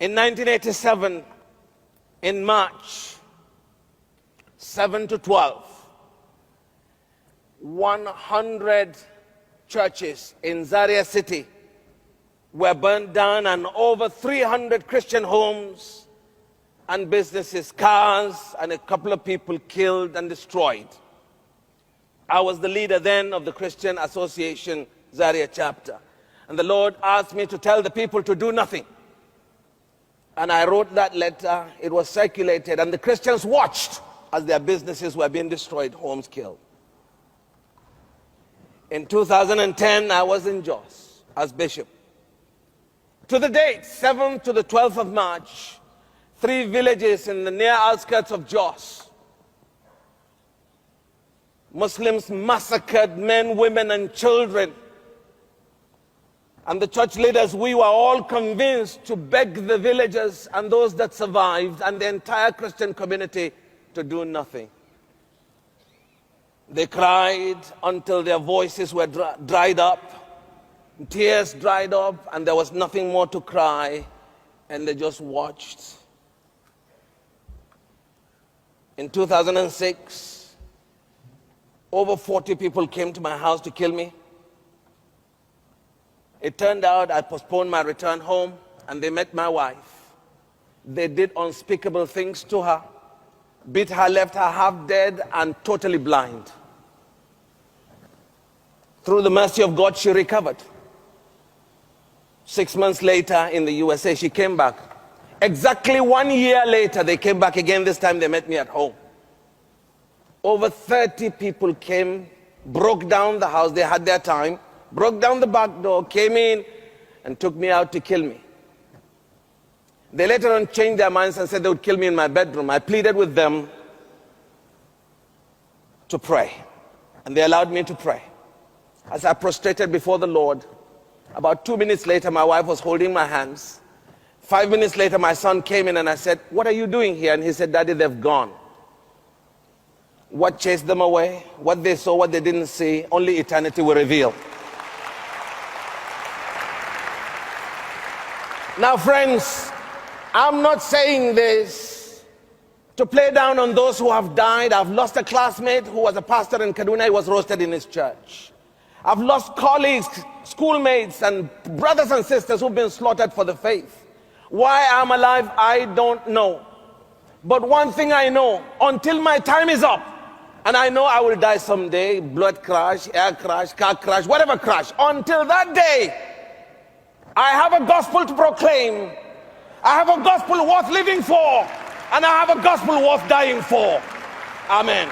In 1987, in March 7 to 12, 100 churches in Zaria City were burned down, and over 300 Christian homes and businesses, cars, and a couple of people killed and destroyed. I was the leader then of the Christian Association Zaria chapter. And the Lord asked me to tell the people to do nothing. And I wrote that letter. It was circulated, and the Christians watched as their businesses were being destroyed, homes killed. In 2010, I was in Jos as bishop. To the date, 7th to the 12th of March, 3 villages in the near outskirts of Jos, Muslims massacred men, women, and children. And the church leaders, we were all convinced to beg the villagers and those that survived and the entire Christian community to do nothing. They cried until their voices were dried up, tears dried up, and there was nothing more to cry, and they just watched. In 2006, over 40 people came to my house to kill me. It turned out I postponed my return home, and they met my wife. They did unspeakable things to her, beat her, left her half dead and totally blind. Through the mercy of God, she recovered. 6 months later in the USA, she came back. Exactly 1 year later, they came back again. This time they met me at home. Over 30 people came, broke down the house. They had their time. Broke down the back door, came in, and took me out to kill me. They later on changed their minds and said they would kill me in my bedroom. I pleaded with them to pray, and they allowed me to pray. As I prostrated before the Lord, about 2 minutes later, my wife was holding my hands. 5 minutes later, my son came in, and I said, "What are you doing here?" And he said, "Daddy, they've gone." What chased them away, what they saw, what they didn't see, only eternity will reveal. Now, friends, I'm not saying this to play down on those who have died. I've lost a classmate who was a pastor in Kaduna. He was roasted in his church. I've lost colleagues, schoolmates, and brothers and sisters who've been slaughtered for the faith. Why I'm alive, I don't know. But one thing I know, until my time is up, and I know I will die someday, blood crash, air crash, car crash, whatever crash, until that day, I have a gospel to proclaim. I have a gospel worth living for, and I have a gospel worth dying for. Amen.